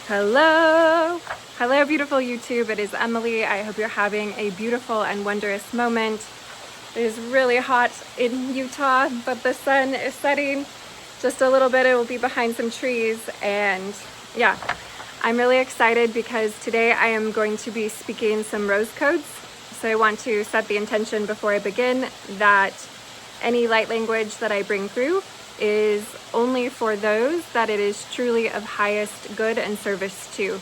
Hello! Hello, beautiful YouTube. It is Emily. I hope you're having a beautiful and wondrous moment. It is really hot in Utah, but the sun is setting just a little bit. It will be behind some trees, and yeah, I'm really excited because today I am going to be speaking some rose codes. So I want to set the intention before I begin that any light language that I bring through is only for those that it is truly of highest good and service to.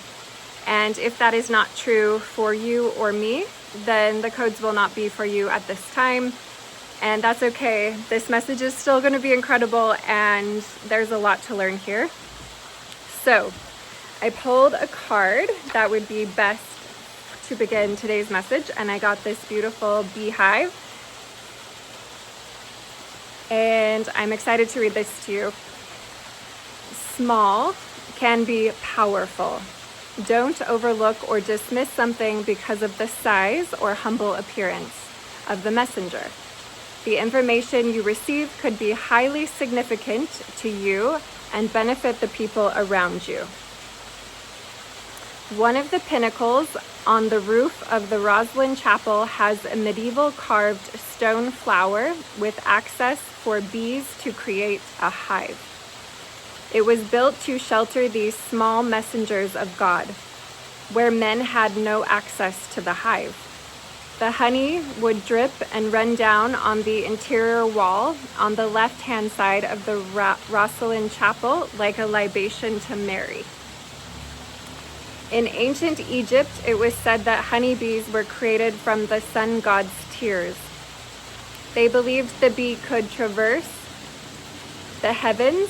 And if that is not true for you or me, then the codes will not be for you at this time. And that's okay. This message is still going to be incredible, and there's a lot to learn here. So I pulled a card that would be best to begin today's message, and I got this beautiful beehive. And I'm excited to read this to you. Small can be powerful. Don't overlook or dismiss something because of the size or humble appearance of the messenger. The information you receive could be highly significant to you and benefit the people around you. One of the pinnacles on the roof of the Roslyn Chapel has a medieval carved stone flower with access for bees to create a hive. It was built to shelter these small messengers of God, where men had no access to the hive. The honey would drip and run down on the interior wall on the left-hand side of the Roslyn Chapel like a libation to Mary. In ancient Egypt, it was said that honeybees were created from the sun god's tears. They believed the bee could traverse the heavens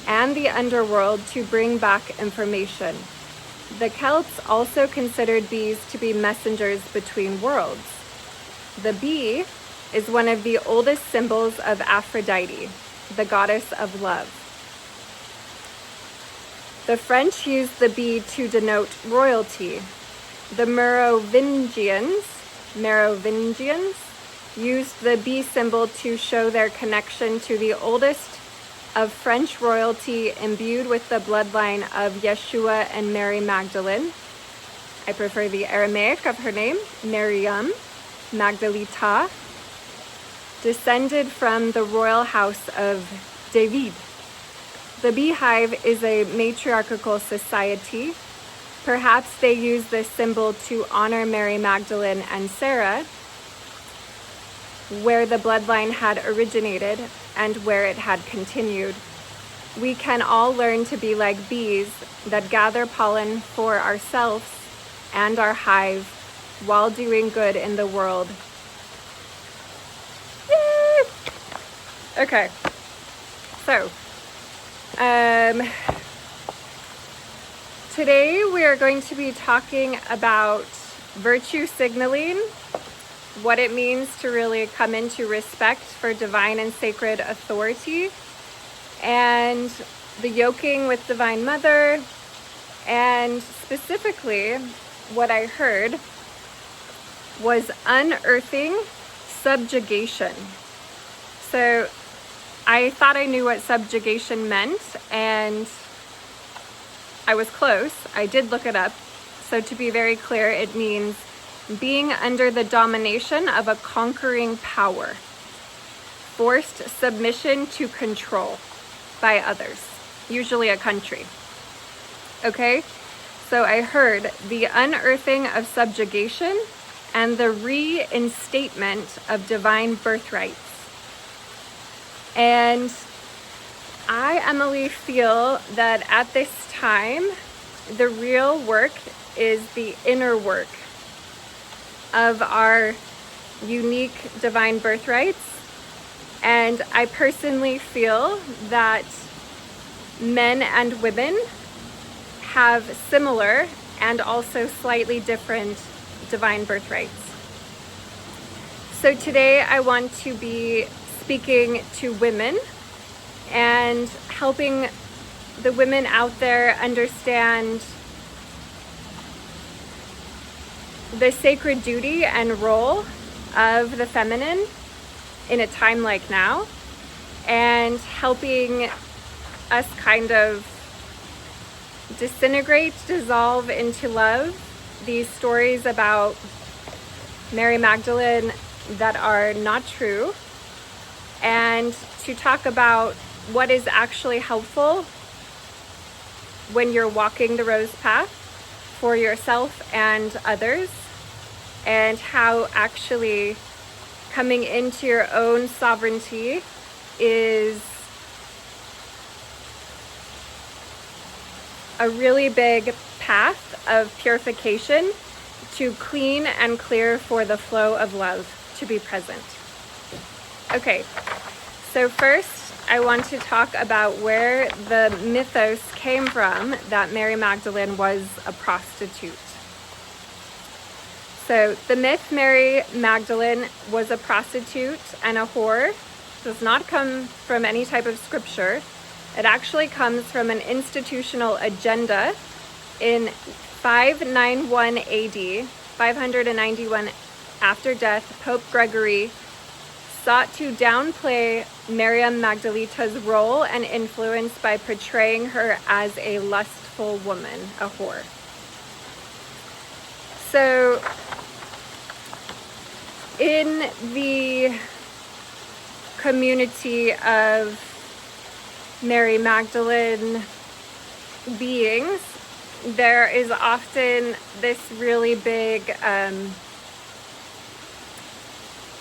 and the underworld to bring back information. The Celts also considered bees to be messengers between worlds. The bee is one of the oldest symbols of Aphrodite, the goddess of love. The French used the bee to denote royalty. The Merovingians used the bee symbol to show their connection to the oldest of French royalty imbued with the bloodline of Yeshua and Mary Magdalene. I prefer the Aramaic of her name, Miriam Magdalita, descended from the royal house of David. The beehive is a matriarchal society. Perhaps they use this symbol to honor Mary Magdalene and Sarah, where the bloodline had originated and where it had continued. We can all learn to be like bees that gather pollen for ourselves and our hive while doing good in the world. Yay! Okay, so today we are going to be talking about virtue signaling, what it means to really come into respect for divine and sacred authority, and the yoking with Divine Mother, and specifically what I heard was unearthing subjugation. So I thought I knew what subjugation meant, and I was close. I did look it up. So to be very clear, it means being under the domination of a conquering power, forced submission to control by others, usually a country. Okay, so I heard the unearthing of subjugation and the reinstatement of divine birthrights. And I, Emily, feel that at this time, the real work is the inner work of our unique divine birthrights. And I personally feel that men and women have similar and also slightly different divine birthrights. So today I want to be speaking to women and helping the women out there understand the sacred duty and role of the feminine in a time like now, and helping us kind of disintegrate, dissolve into love. These stories about Mary Magdalene that are not true, and to talk about what is actually helpful when you're walking the rose path for yourself and others, and how actually coming into your own sovereignty is a really big path of purification to clean and clear for the flow of love to be present. Okay, so first I want to talk about where the mythos came from that Mary Magdalene was a prostitute. So the myth Mary Magdalene was a prostitute and a whore does not come from any type of scripture. It actually comes from an institutional agenda in 591 AD, 591 after death. Pope Gregory sought to downplay Mary Magdalene's role and influence by portraying her as a lustful woman, a whore. So in the community of Mary Magdalene beings, there is often this really big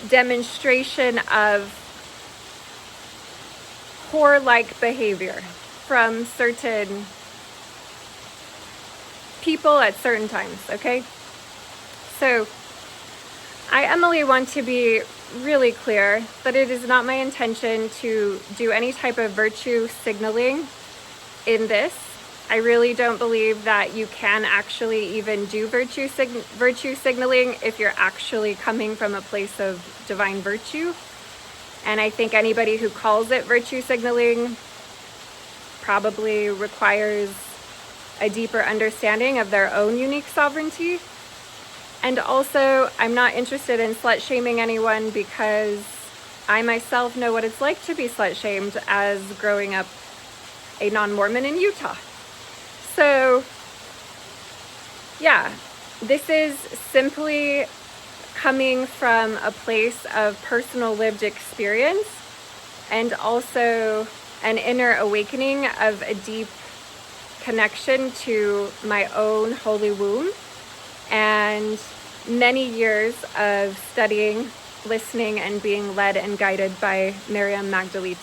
demonstration of whore-like behavior from certain people at certain times, okay? So I, Emily, want to be really clear that it is not my intention to do any type of virtue signaling in this. I really don't believe that you can actually even do virtue signaling if you're actually coming from a place of divine virtue. And I think anybody who calls it virtue signaling probably requires a deeper understanding of their own unique sovereignty. And also, I'm not interested in slut shaming anyone because I myself know what it's like to be slut shamed as growing up a non-Mormon in Utah. So, yeah, this is simply coming from a place of personal lived experience and also an inner awakening of a deep connection to my own holy womb and many years of studying, listening, and being led and guided by Mary Magdalene.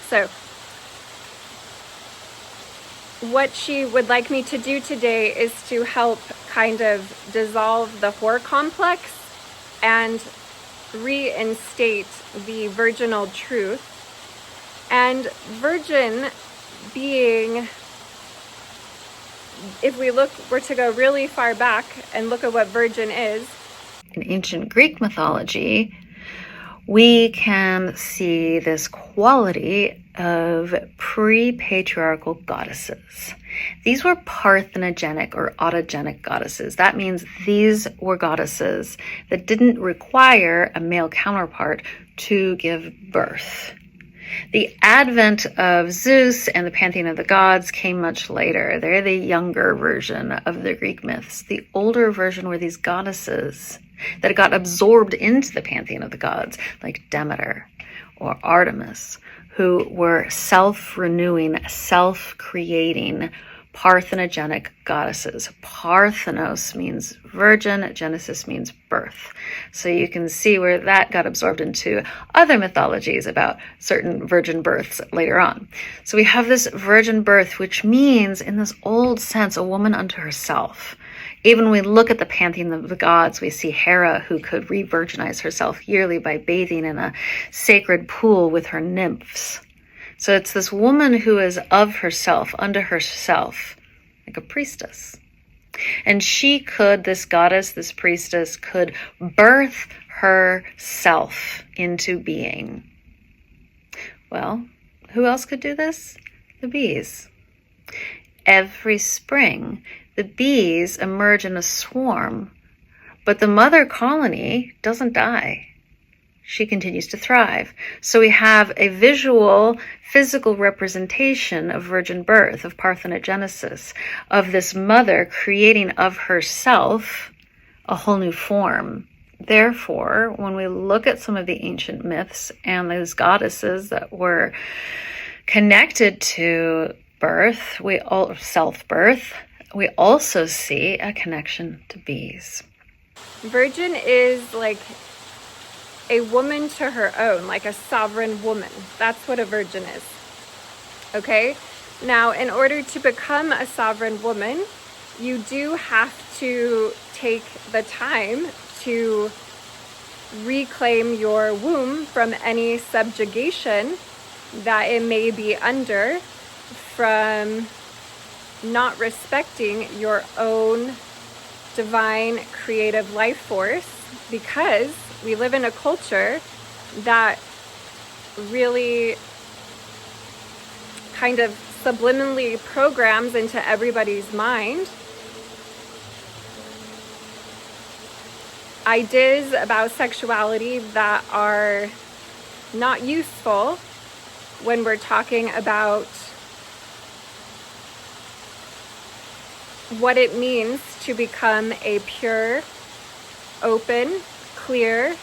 So, what she would like me to do today is to help kind of dissolve the whore complex and reinstate the virginal truth. And virgin being, if we were to go really far back and look at what virgin is. In ancient Greek mythology, we can see this quality of pre-patriarchal goddesses. These were parthenogenic or autogenic goddesses. That means these were goddesses that didn't require a male counterpart to give birth. The advent of Zeus and the pantheon of the gods came much later. They're the younger version of the Greek myths. The older version were these goddesses that got absorbed into the pantheon of the gods, like Demeter or Artemis, who were self-renewing, self-creating, parthenogenic goddesses. Parthenos means virgin, Genesis means birth. So you can see where that got absorbed into other mythologies about certain virgin births later on. So we have this virgin birth, which means, in this old sense, a woman unto herself. Even when we look at the pantheon of the gods, we see Hera, who could re-virginize herself yearly by bathing in a sacred pool with her nymphs. So it's this woman who is of herself, unto herself, like a priestess. And she could, this goddess, this priestess, could birth herself into being. Well, who else could do this? The bees. Every spring, the bees emerge in a swarm, but the mother colony doesn't die. she continues to thrive. So we have a visual, physical representation of virgin birth, of parthenogenesis, of this mother creating of herself a whole new form. Therefore, when we look at some of the ancient myths and those goddesses that were connected to birth, self-birth, we also see a connection to bees. Virgin is like a woman to her own, like a sovereign woman. That's what a virgin is. Okay? Now, in order to become a sovereign woman, you do have to take the time to reclaim your womb from any subjugation that it may be under, from not respecting your own divine creative life force, because we live in a culture that really kind of subliminally programs into everybody's mind ideas about sexuality that are not useful when we're talking about what it means to become a pure, open, clear,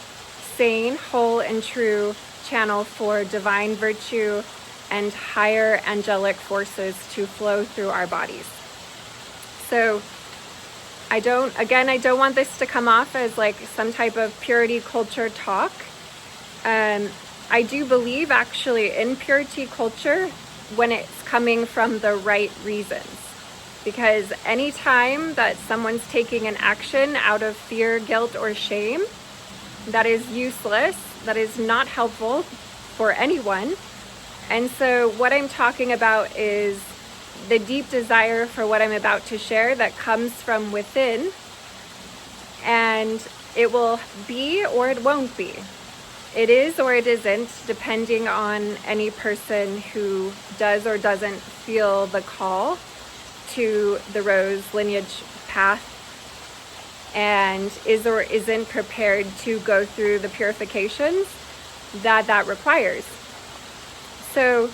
sane, whole, and true channel for divine virtue and higher angelic forces to flow through our bodies. So I don't want this to come off as like some type of purity culture talk. I do believe actually in purity culture when it's coming from the right reasons. Because anytime that someone's taking an action out of fear, guilt, or shame, that is useless, that is not helpful for anyone. And so what I'm talking about is the deep desire for what I'm about to share that comes from within, and it will be or it won't be. It is or it isn't, depending on any person who does or doesn't feel the call to the rose lineage path and is or isn't prepared to go through the purifications that requires. So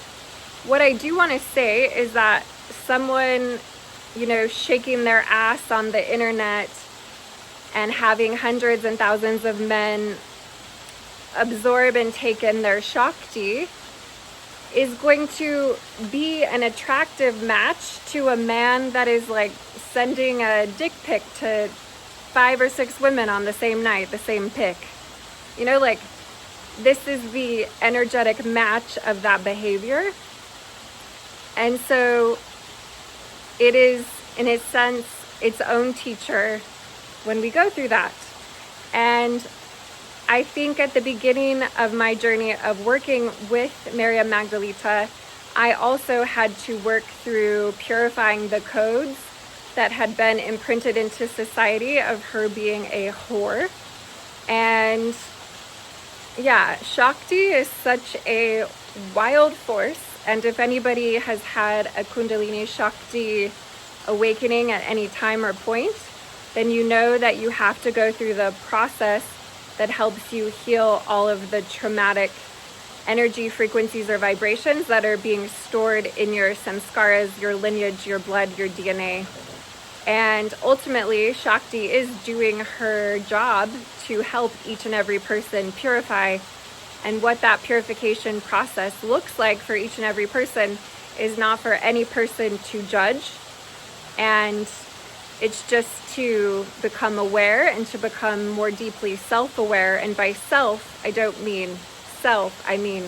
what I do want to say is that someone, shaking their ass on the internet and having hundreds and thousands of men absorb and take in their Shakti is going to be an attractive match to a man that is like sending a dick pic to 5 or 6 women on the same night, the same pic. This is the energetic match of that behavior. And so it is, in a sense, its own teacher when we go through that. And I think at the beginning of my journey of working with Mary Magdalene, I also had to work through purifying the codes that had been imprinted into society of her being a whore. And yeah, Shakti is such a wild force. And if anybody has had a Kundalini Shakti awakening at any time or point, then you know that you have to go through the process that helps you heal all of the traumatic energy frequencies or vibrations that are being stored in your samskaras, your lineage, your blood, your DNA. And ultimately, Shakti is doing her job to help each and every person purify. And what that purification process looks like for each and every person is not for any person to judge. And it's just to become aware and to become more deeply self-aware. And by self, I don't mean self, I mean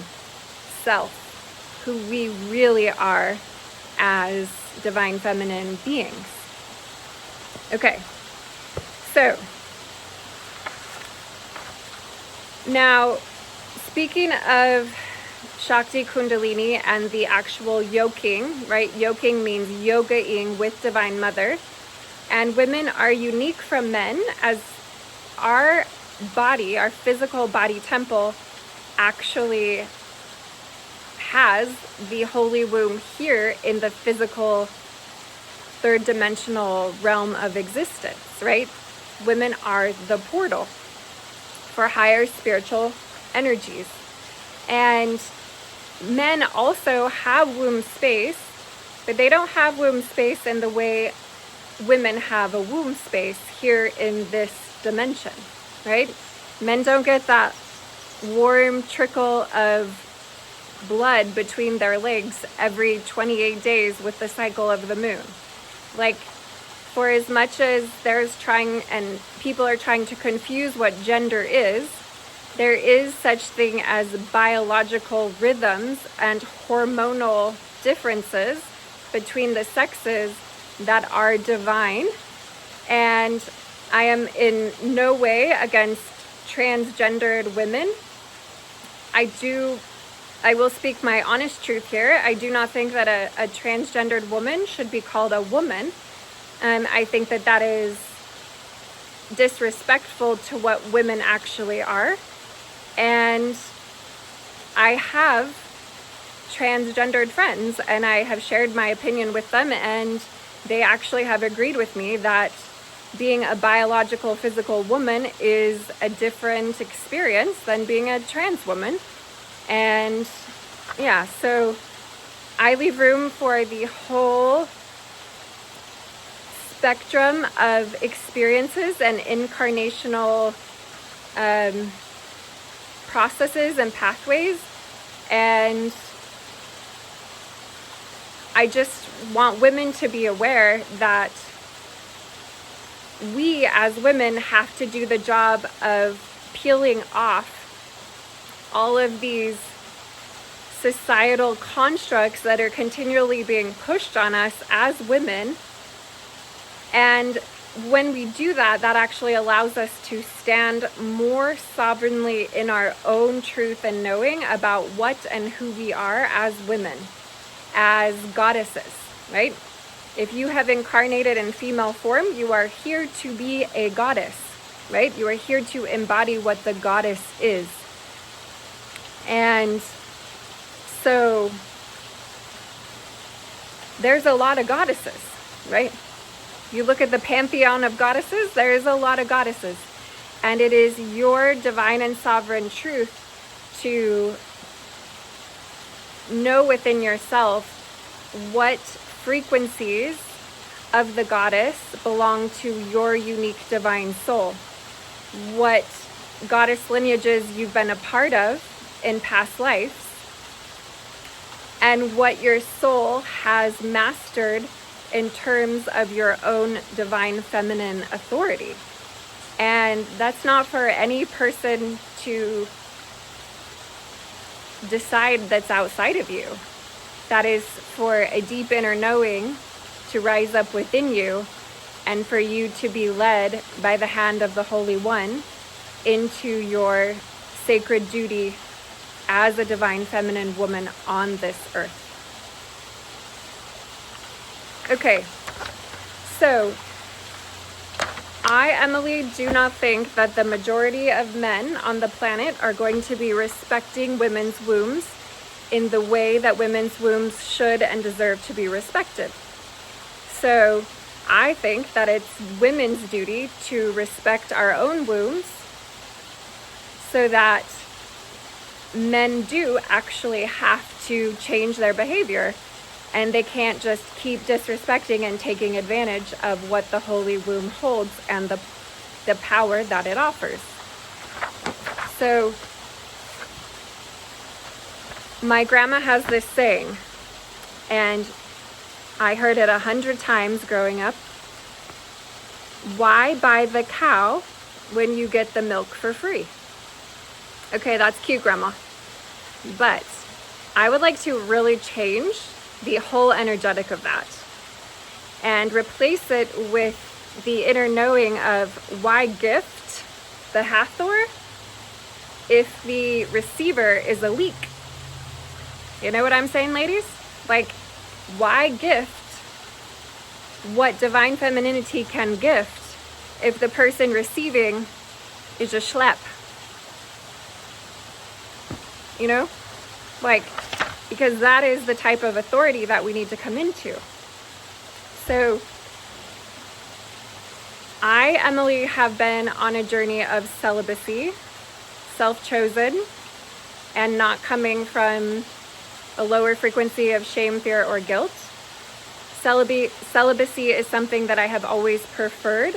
self, who we really are as divine feminine beings. Okay, so now speaking of Shakti Kundalini and the actual yoking, right? Yoking means yoga-ing with Divine Mother. And women are unique from men as our body, our physical body temple, actually has the holy womb here in the physical third dimensional realm of existence, right? Women are the portal for higher spiritual energies. And men also have womb space, but they don't have womb space in the way women have a womb space here in this dimension, right? Men don't get that warm trickle of blood between their legs every 28 days with the cycle of the moon. Like, for as much as people are trying to confuse what gender is, there is such thing as biological rhythms and hormonal differences between the sexes that are divine. And I am in no way against transgendered women. I will speak my honest truth here. I do not think that a transgendered woman should be called a woman. And I think that that is disrespectful to what women actually are. And I have transgendered friends, and I have shared my opinion with them, and they actually have agreed with me that being a biological physical woman is a different experience than being a trans woman. And yeah, so I leave room for the whole spectrum of experiences and incarnational processes and pathways. And I just want women to be aware that we as women have to do the job of peeling off all of these societal constructs that are continually being pushed on us as women. And when we do that, that actually allows us to stand more sovereignly in our own truth and knowing about what and who we are as women, as goddesses, right? If you have incarnated in female form, you are here to be a goddess, right? You are here to embody what the goddess is. And so there's a lot of goddesses, right? You look at the pantheon of goddesses, there is a lot of goddesses. And it is your divine and sovereign truth to know within yourself what frequencies of the goddess belong to your unique divine soul. What goddess lineages you've been a part of in past lives. And what your soul has mastered in terms of your own divine feminine authority. And that's not for any person to decide that's outside of you. That is for a deep inner knowing to rise up within you and for you to be led by the hand of the Holy One into your sacred duty as a divine feminine woman on this earth. Okay, so I, Emily, do not think that the majority of men on the planet are going to be respecting women's wombs in the way that women's wombs should and deserve to be respected. So I think that it's women's duty to respect our own wombs so that men do actually have to change their behavior. And they can't just keep disrespecting and taking advantage of what the holy womb holds and the power that it offers. So, my grandma has this saying, and I heard it 100 times growing up. Why buy the cow when you get the milk for free? Okay, that's cute, Grandma. But I would like to really change the whole energetic of that and replace it with the inner knowing of why gift the Hathor if the receiver is a leak. You know what I'm saying, ladies? Like, why gift what divine femininity can gift if the person receiving is a schlep? You know? Like, because that is the type of authority that we need to come into. So, I, Emily, have been on a journey of celibacy, self-chosen, and not coming from a lower frequency of shame, fear, or guilt. Celibacy is something that I have always preferred,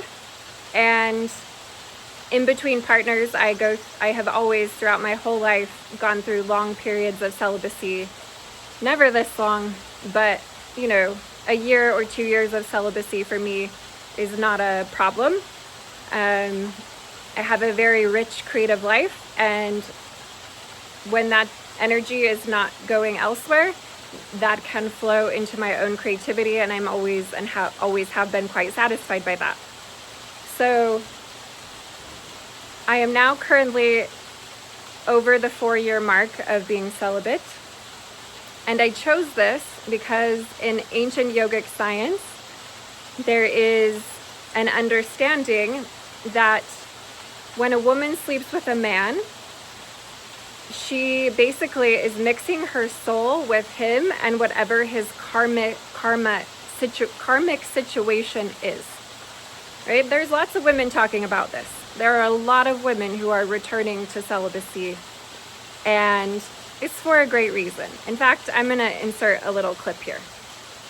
and in between partners, I have always, throughout my whole life, gone through long periods of celibacy. Never this long, but a year or 2 years of celibacy for me is not a problem. I have a very rich creative life, and when that energy is not going elsewhere, that can flow into my own creativity, and I'm always have been quite satisfied by that. So I am now currently over the 4-year mark of being celibate. And I chose this because in ancient yogic science, there is an understanding that when a woman sleeps with a man, she basically is mixing her soul with him and whatever his karmic situation is. Right? There's lots of women talking about this. There are a lot of women who are returning to celibacy, and it's for a great reason. In fact, I'm going to insert a little clip here.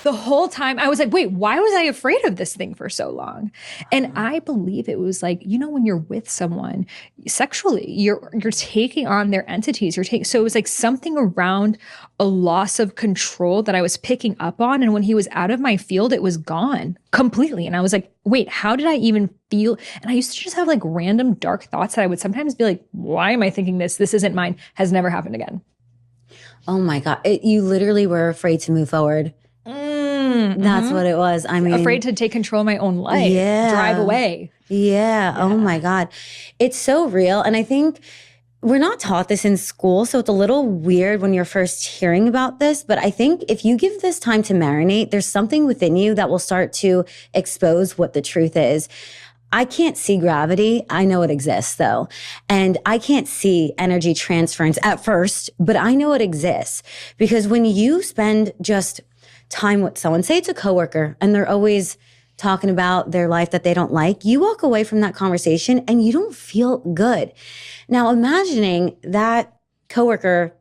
The whole time I was like, wait, why was I afraid of this thing for so long? And I believe it was like, when you're with someone sexually, you're taking on their entities. So it was like something around a loss of control that I was picking up on. And when he was out of my field, it was gone completely. And I was like, wait, how did I even feel? And I used to just have like random dark thoughts that I would sometimes be like, why am I thinking this? This isn't mine. Has never happened again. Oh my God. You literally were afraid to move forward. That's what it was. I mean, afraid to take control of my own life, drive away. Yeah. Oh my God. It's so real. And I think we're not taught this in school. So it's a little weird when you're first hearing about this. But I think if you give this time to marinate, there's something within you that will start to expose what the truth is. I can't see gravity. I know it exists though. And I can't see energy transference at first, but I know it exists because when you spend just time with someone, say it's a coworker and they're always talking about their life that they don't like, you walk away from that conversation and you don't feel good. Now, imagining that coworker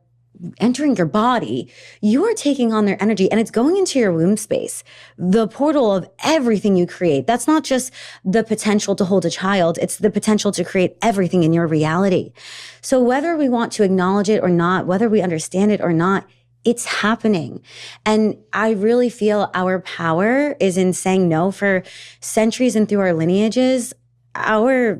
entering your body, you are taking on their energy and it's going into your womb space, the portal of everything you create. That's not just the potential to hold a child. It's the potential to create everything in your reality. So whether we want to acknowledge it or not, whether we understand it or not, it's happening. And I really feel our power is in saying no. For centuries and through our lineages, our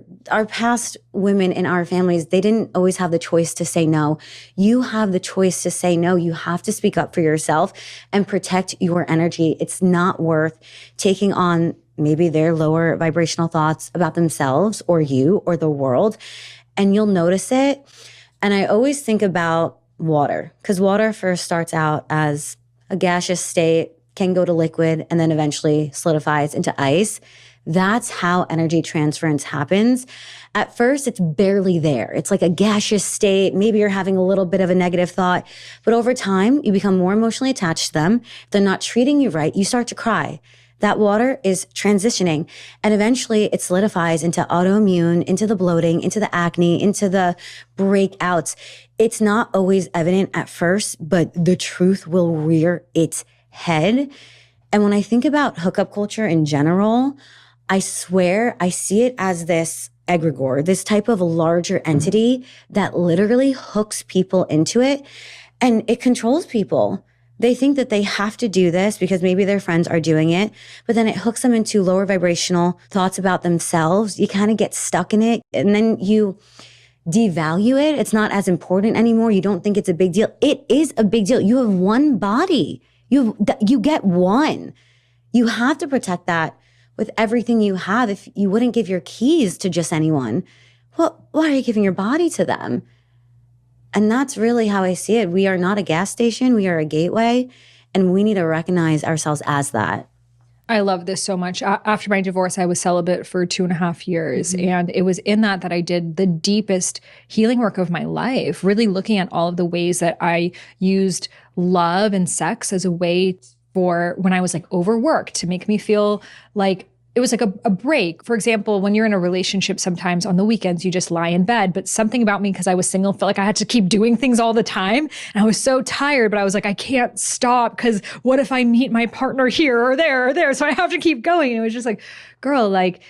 past women in our families, they didn't always have the choice to say no. You have the choice to say no. You have to speak up for yourself and protect your energy. It's not worth taking on maybe their lower vibrational thoughts about themselves or you or the world. And you'll notice it. And I always think about water, because water first starts out as a gaseous state, can go to liquid, and then eventually solidifies into ice. That's how energy transference happens. At first, it's barely there. It's like a gaseous state. Maybe you're having a little bit of a negative thought, but over time, you become more emotionally attached to them. If they're not treating you right, you start to cry. That water is transitioning, and eventually it solidifies into autoimmune, into the bloating, into the acne, into the breakouts. It's not always evident at first, but the truth will rear its head. And when I think about hookup culture in general, I swear I see it as this egregore, this type of larger entity that literally hooks people into it, and it controls people. They think that they have to do this because maybe their friends are doing it, but then it hooks them into lower vibrational thoughts about themselves. You kind of get stuck in it, and then you devalue it. It's not as important anymore. You don't think it's a big deal. It is a big deal. You have one body. You get one. You have to protect that with everything you have. If you wouldn't give your keys to just anyone, well, why are you giving your body to them? And that's really how I see it. We are not a gas station. We are a gateway, and we need to recognize ourselves as that. I love this so much. After my divorce, I was celibate for 2.5 years. Mm-hmm. And it was in that I did the deepest healing work of my life, really looking at all of the ways that I used love and sex as a way for when I was like overworked to make me feel like it was like a break. For example, when you're in a relationship, sometimes on the weekends, you just lie in bed. But something about me, because I was single, felt like I had to keep doing things all the time. And I was so tired, but I was like, I can't stop, because what if I meet my partner here or there or there? So I have to keep going. And it was just like, girl, like,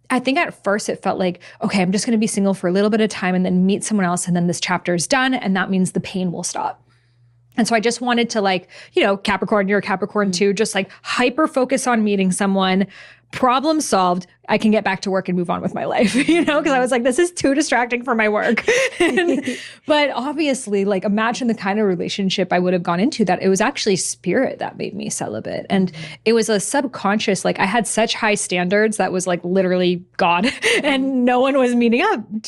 I think at first it felt like, okay, I'm just going to be single for a little bit of time and then meet someone else. And then this chapter is done. And that means the pain will stop. And so I just wanted to, like, you know, Capricorn, you're a Capricorn too, just like hyper focus on meeting someone, problem solved. I can get back to work and move on with my life, you know, because I was like, this is too distracting for my work. But obviously, like, imagine the kind of relationship I would have gone into, that it was actually spirit that made me celibate. And it was a subconscious, like, I had such high standards that was like literally God, and no one was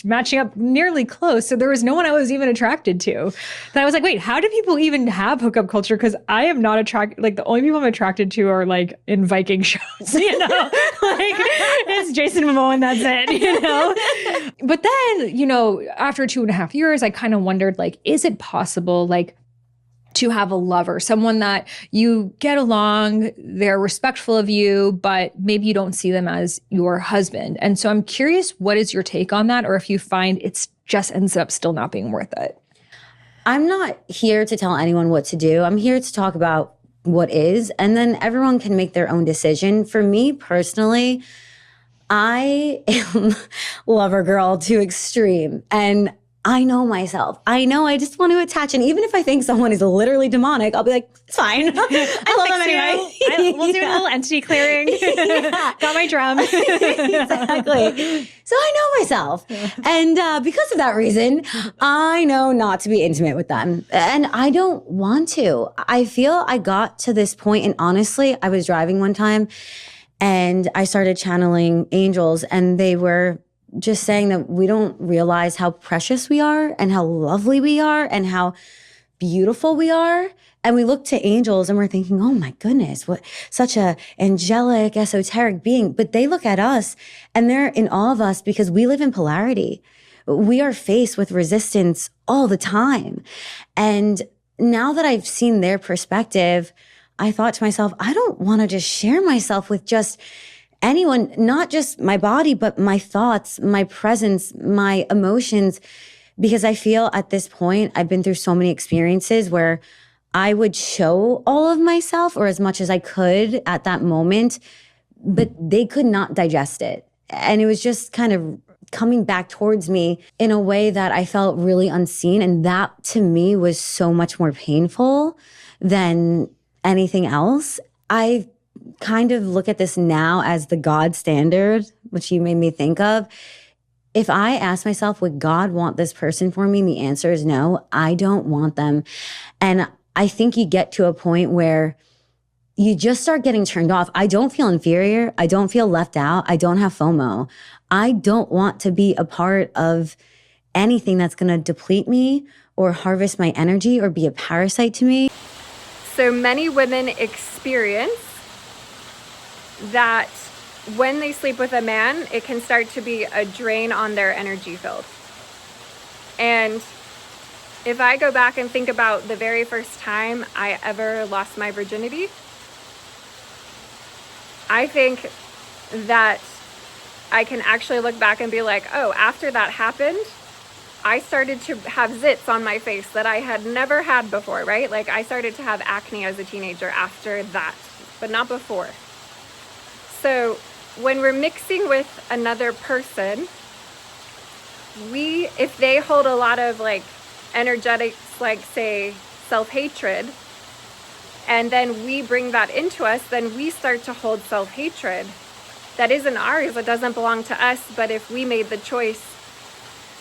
matching up nearly close. So there was no one I was even attracted to. That I was like, wait, how do people even have hookup culture? Because I am not attracted, like, the only people I'm attracted to are like in Viking shows, you know, like, it's Jason Momoa and that's it, you know? But then, you know, after 2.5 years, I kind of wondered, like, is it possible, like, to have a lover, someone that you get along, they're respectful of you, but maybe you don't see them as your husband. And so I'm curious, what is your take on that? Or if you find it's just ends up still not being worth it? I'm not here to tell anyone what to do. I'm here to talk about what is, and then everyone can make their own decision. For me personally, I am lover girl to extreme, and I know myself. I know I just want to attach, and even if I think someone is literally demonic, I'll be like, it's fine. I love them anyway. We'll do a little entity clearing. Got my drum. Exactly. So I know myself. And because of that reason, I know not to be intimate with them. And I don't want to. I feel I got to this point, and honestly, I was driving one time and I started channeling angels, and they were just saying that we don't realize how precious we are and how lovely we are and how beautiful we are. And we look to angels and we're thinking, oh my goodness, what such a angelic, esoteric being. But they look at us and they're in awe of us because we live in polarity. We are faced with resistance all the time. And now that I've seen their perspective, I thought to myself, I don't want to just share myself with just anyone, not just my body, but my thoughts, my presence, my emotions, because I feel at this point, I've been through so many experiences where I would show all of myself, or as much as I could at that moment, but they could not digest it. And it was just kind of coming back towards me in a way that I felt really unseen. And that to me was so much more painful than anything else. I kind of look at this now as the God standard, which you made me think of. If I ask myself, would God want this person for me? And the answer is no, I don't want them. And I think you get to a point where you just start getting turned off. I don't feel inferior. I don't feel left out. I don't have FOMO. I don't want to be a part of anything that's going to deplete me or harvest my energy or be a parasite to me. So many women experience that when they sleep with a man, it can start to be a drain on their energy field. And if I go back and think about the very first time I ever lost my virginity, I think that I can actually look back and be like, oh, after that happened, I started to have zits on my face that I had never had before, right? Like, I started to have acne as a teenager after that, but not before. So when we're mixing with another person, if they hold a lot of like energetics, like say self-hatred, and then we bring that into us, then we start to hold self-hatred that isn't ours, it doesn't belong to us. But if we made the choice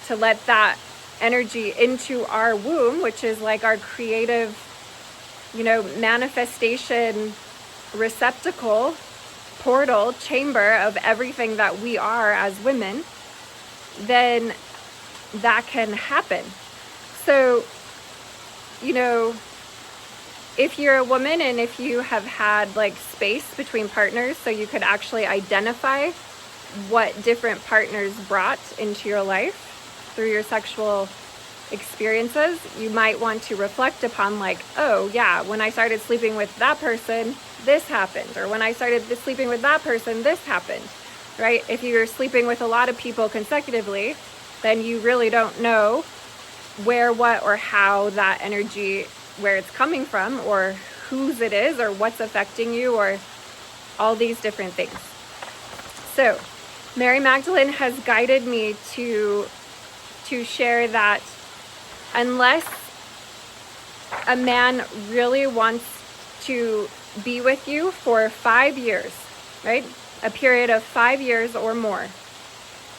to let that energy into our womb, which is like our creative, manifestation receptacle, portal, chamber of everything that we are as women, then that can happen. So, if you're a woman and if you have had like space between partners, so you could actually identify what different partners brought into your life through your sexual experiences, you might want to reflect upon like, oh yeah, when I started sleeping with that person, this happened. Or when I started sleeping with that person, this happened, right? If you're sleeping with a lot of people consecutively, then you really don't know where, what, or how that energy, where it's coming from, or whose it is, or what's affecting you, or all these different things. So Mary Magdalene has guided me to share that unless a man really wants to be with you for 5 years, right? A period of 5 years or more.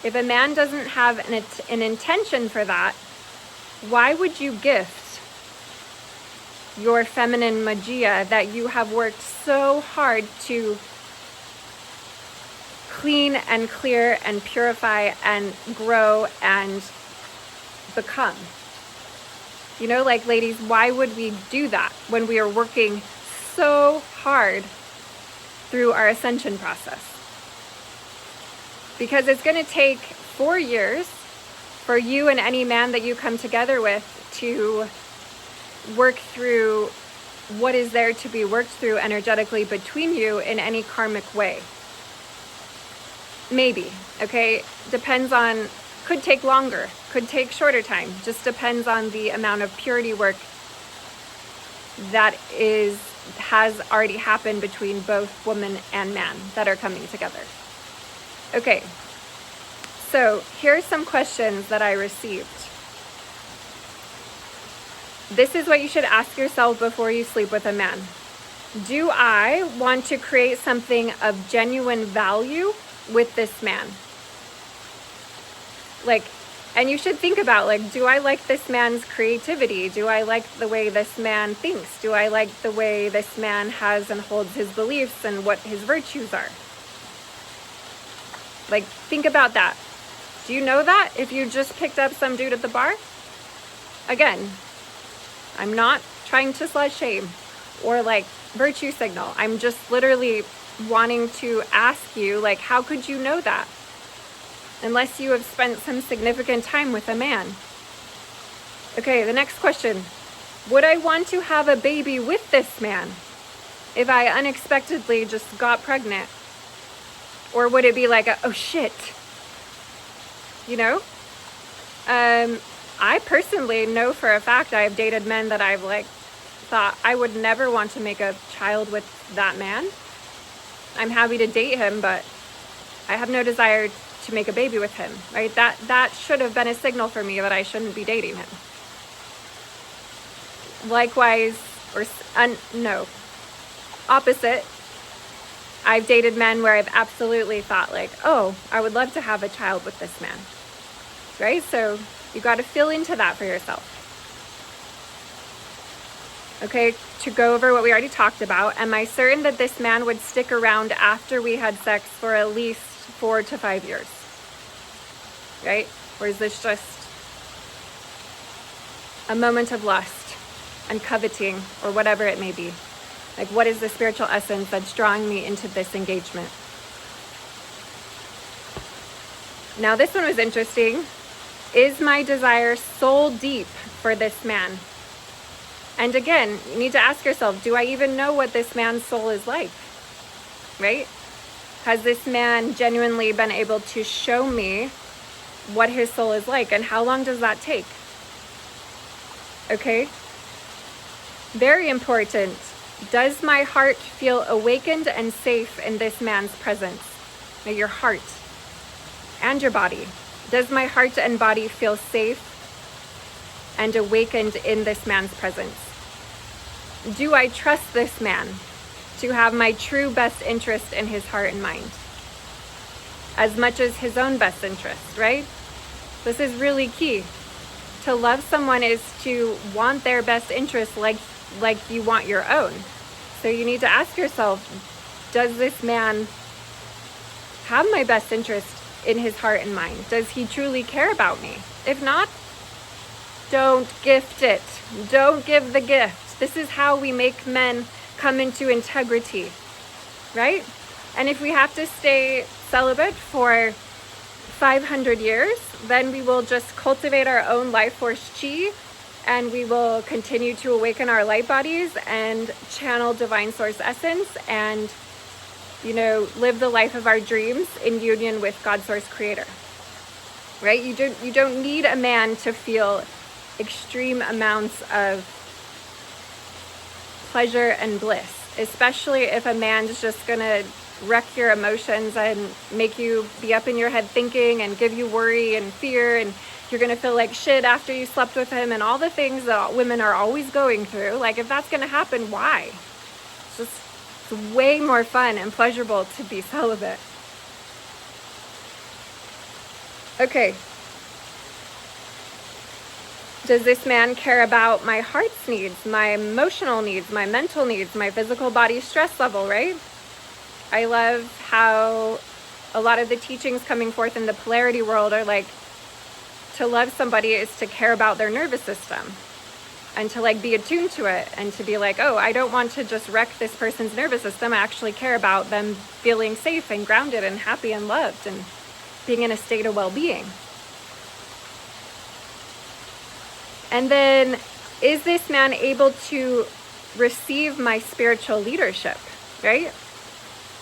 If a man doesn't have an intention for that, why would you gift your feminine magia that you have worked so hard to clean and clear and purify and grow and become? You know, like, ladies, why would we do that when we are working so hard through our ascension process? Because it's going to take 4 years for you and any man that you come together with to work through what is there to be worked through energetically between you in any karmic way. Maybe, okay? Depends on, could take longer, could take shorter time. Just depends on the amount of purity work that has already happened between both woman and man that are coming together. Okay, so here's some questions that I received. This is what you should ask yourself before you sleep with a man. Do I want to create something of genuine value with this man? Like, and you should think about, like, do I like this man's creativity? Do I like the way this man thinks? Do I like the way this man has and holds his beliefs and what his virtues are? Like, think about that. Do you know that if you just picked up some dude at the bar? Again, I'm not trying to slut shame or like virtue signal. I'm just literally wanting to ask you, like, how could you know that? Unless you have spent some significant time with a man. Okay, the next question. Would I want to have a baby with this man if I unexpectedly just got pregnant? Or would it be like, oh shit? You know? I personally know for a fact I've dated men that I've like thought I would never want to make a child with that man. I'm happy to date him, but I have no desire to make a baby with him, right? That should have been a signal for me that I shouldn't be dating him. Likewise, opposite. I've dated men where I've absolutely thought like, oh, I would love to have a child with this man, right? So you got to feel into that for yourself. Okay, to go over what we already talked about, am I certain that this man would stick around after we had sex for at least 4 to 5 years? Right? Or is this just a moment of lust and coveting or whatever it may be? Like, what is the spiritual essence that's drawing me into this engagement? Now, this one was interesting. Is my desire soul deep for this man? And again, you need to ask yourself, do I even know what this man's soul is like? Right? Has this man genuinely been able to show me what his soul is like? And how long does that take? Okay? Very important. Does my heart feel awakened and safe in this man's presence? Now, your heart and your body. Does my heart and body feel safe and awakened in this man's presence? Do I trust this man to have my true best interest in his heart and mind? As much as his own best interest, right? This is really key. To love someone is to want their best interest like you want your own. So you need to ask yourself, does this man have my best interest in his heart and mind? Does he truly care about me? If not, don't gift it. Don't give the gift. This is how we make men come into integrity, right? And if we have to stay celibate for 500 years, then we will just cultivate our own life force chi and we will continue to awaken our light bodies and channel divine source essence and, live the life of our dreams in union with God source creator. Right? You don't need a man to feel extreme amounts of pleasure and bliss, especially if a man's just gonna wreck your emotions and make you be up in your head thinking and give you worry and fear, and you're gonna feel like shit after you slept with him and all the things that women are always going through. Like, if that's gonna happen, why? It's way more fun and pleasurable to be celibate. Okay. Does this man care about my heart's needs, my emotional needs, my mental needs, my physical body stress level, right? I love how a lot of the teachings coming forth in the polarity world are like, to love somebody is to care about their nervous system and to like be attuned to it and to be like, oh, I don't want to just wreck this person's nervous system. I actually care about them feeling safe and grounded and happy and loved and being in a state of well-being. And then, is this man able to receive my spiritual leadership, right?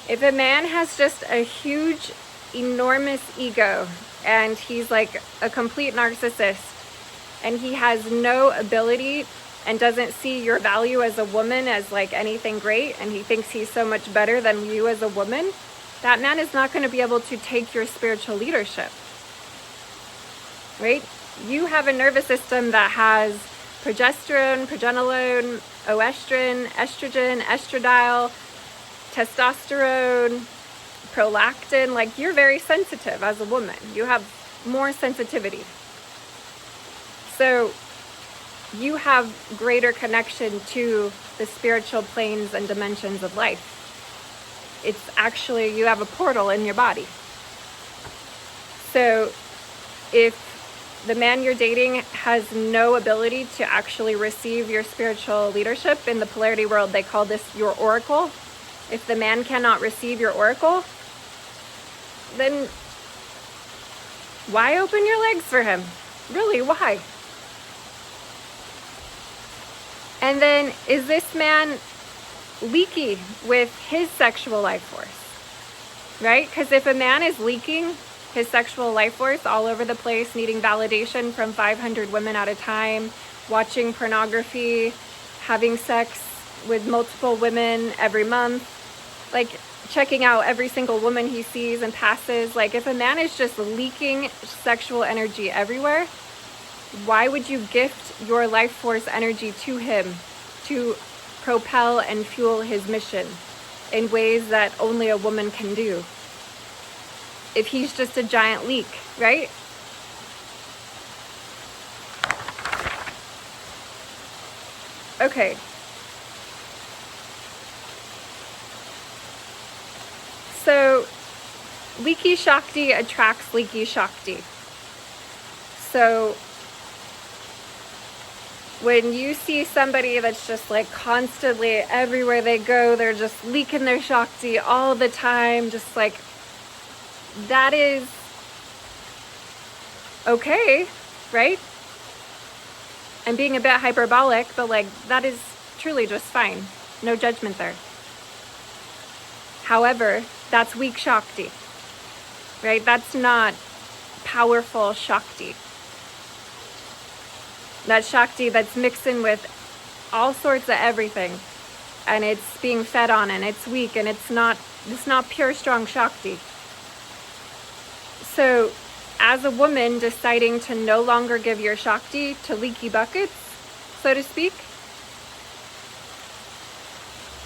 If a man has just a huge, enormous ego and he's like a complete narcissist and he has no ability and doesn't see your value as a woman as like anything great, and he thinks he's so much better than you as a woman, that man is not going to be able to take your spiritual leadership, right? You have a nervous system that has progesterone, progenolone, oestrin, estrogen, estradiol, testosterone, prolactin. Like, you're very sensitive as a woman. You have more sensitivity. So you have greater connection to the spiritual planes and dimensions of life. It's actually, you have a portal in your body. So if the man you're dating has no ability to actually receive your spiritual leadership, in the polarity world, they call this your oracle. If the man cannot receive your oracle, then why open your legs for him? Really, why? And then, is this man leaky with his sexual life force? Right? Because if a man is leaking his sexual life force all over the place, needing validation from 500 women at a time, watching pornography, having sex with multiple women every month, like checking out every single woman he sees and passes. Like, if a man is just leaking sexual energy everywhere, why would you gift your life force energy to him to propel and fuel his mission in ways that only a woman can do? If he's just a giant leak, right? Okay. So, leaky Shakti attracts leaky Shakti. So, when you see somebody that's just like constantly, everywhere they go, they're just leaking their Shakti all the time, just like, that is okay, right? I'm being a bit hyperbolic, but like, that is truly just fine. No judgment there. However, that's weak Shakti, right? That's not powerful Shakti. That Shakti that's mixing with all sorts of everything, and it's being fed on, and it's weak, and it's not pure strong Shakti. So, as a woman deciding to no longer give your Shakti to leaky buckets, so to speak,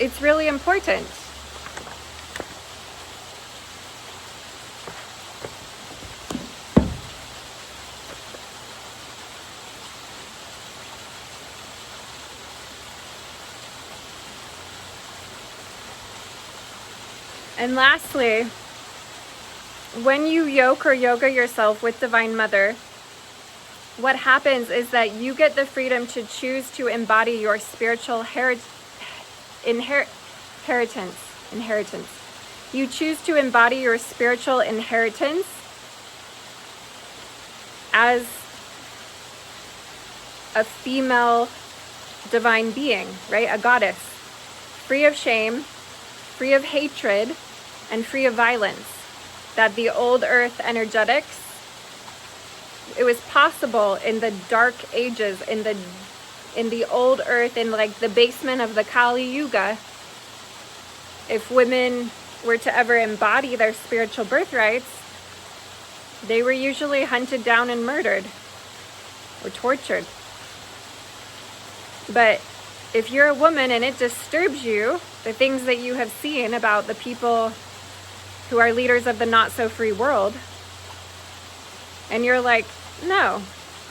it's really important. And lastly, when you yoke or yoga yourself with Divine Mother, what happens is that you get the freedom to choose to embody your spiritual inheritance. You choose to embody your spiritual inheritance as a female divine being, right? A goddess, free of shame, free of hatred, and free of violence. That the old earth energetics, it was possible in the dark ages, in the old earth, in like the basement of the Kali Yuga, if women were to ever embody their spiritual birthrights, they were usually hunted down and murdered or tortured. But if you're a woman and it disturbs you, the things that you have seen about the people who are leaders of the not so free world, and you're like, no,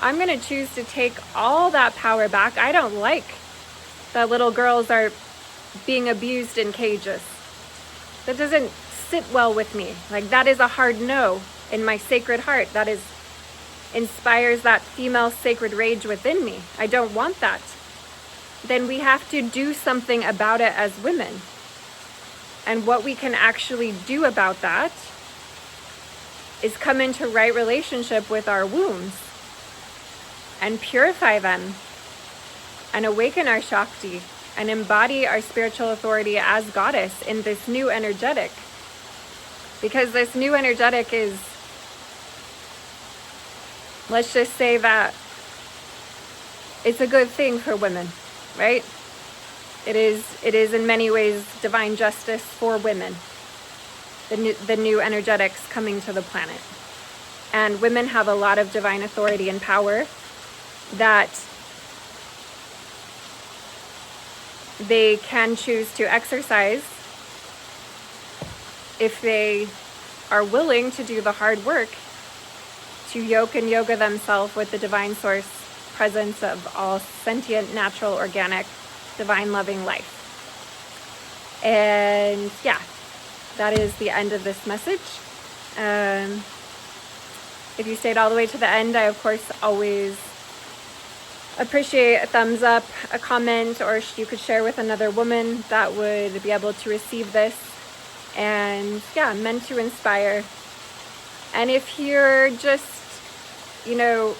I'm going to choose to take all that power back. I don't like that little girls are being abused in cages. That doesn't sit well with me. Like, that is a hard no in my sacred heart. That inspires that female sacred rage within me. I don't want that. Then we have to do something about it as women. And what we can actually do about that is come into right relationship with our wombs and purify them and awaken our Shakti and embody our spiritual authority as goddess in this new energetic. Because this new energetic is, let's just say that it's a good thing for women, right? It is in many ways divine justice for women. The new energetics coming to the planet. And women have a lot of divine authority and power that they can choose to exercise if they are willing to do the hard work to yoke and yoga themselves with the divine source presence of all sentient, natural, organic, divine loving life. And yeah, that is the end of this message. If you stayed all the way to the end, I of course always appreciate a thumbs up, a comment, or you could share with another woman that would be able to receive this. And yeah, meant to inspire. And if you're just, in a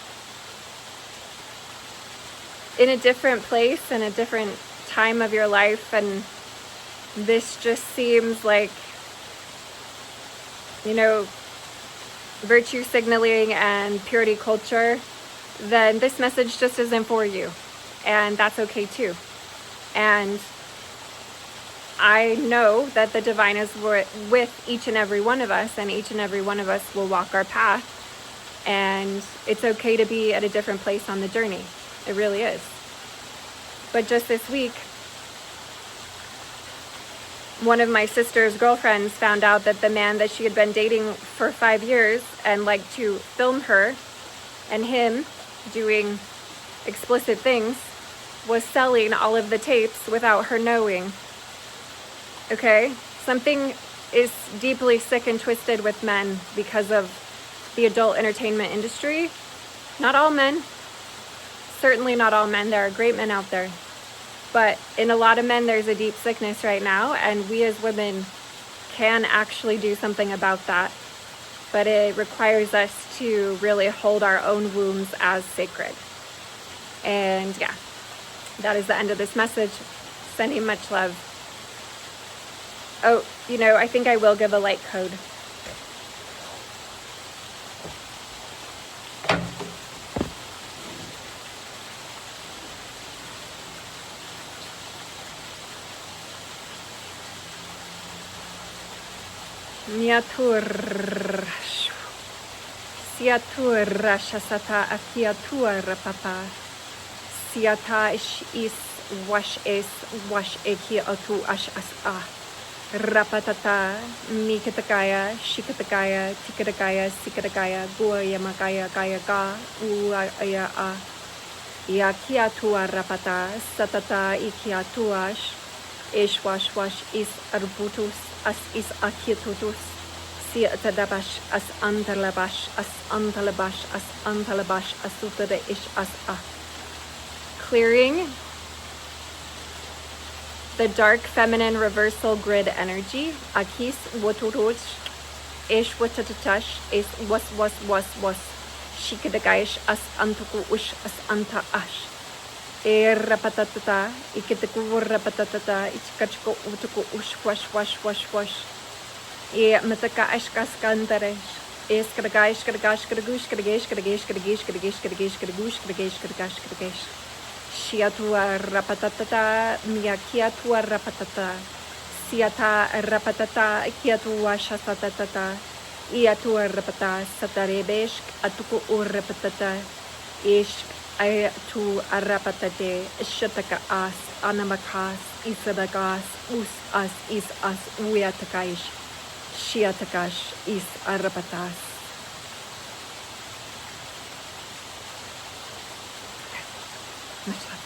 different place, in a different time of your life, and this just seems like, virtue signaling and purity culture, then this message just isn't for you. And that's okay too. And I know that the divine is with each and every one of us, and each and every one of us will walk our path. And it's okay to be at a different place on the journey. It really is. But just this week, one of my sister's girlfriends found out that the man that she had been dating for 5 years and liked to film her and him doing explicit things was selling all of the tapes without her knowing. Okay? Something is deeply sick and twisted with men because of the adult entertainment industry. Not all men. Certainly not all men. There are great men out there. But in a lot of men, there's a deep sickness right now, and we as women can actually do something about that. But it requires us to really hold our own wombs as sacred. And yeah, that is the end of this message. Sending much love. Oh, I think I will give a light code. Siatur shasata akiatur papa. Siata is wash eki atu ash as a. Rapatata mikatakaya shikatakaya tikatakaya sikatakaya guayamakaya kaya ga uaya a. Yakiatua rapata satata ikiatuash. Ish wash is arbutus as is akitutus. Si atadabash as antalabash as antalabash as antalabash as utada ish as a. Clearing the dark feminine reversal grid energy. Akis woturuch ish watatatash is was. Shikadagaish as antuku ush as anta ash. Rapatata, ikitaku rapatata, ichkachko utuku ush wash. Mataka ashkas kandaresh. Eskadagaish, kadagash, kadagush, kadagesh. Shiatua rapatata, miakiatua rapatata. Siata rapatata, kiatua shasatata. Iatua rapata, satarebesh, atuku urapatata. Ish tu arapatate, shataka as, anamakas, isadagas, us as, is as, uyatakaish, shiatakash, is arapatas. Much love.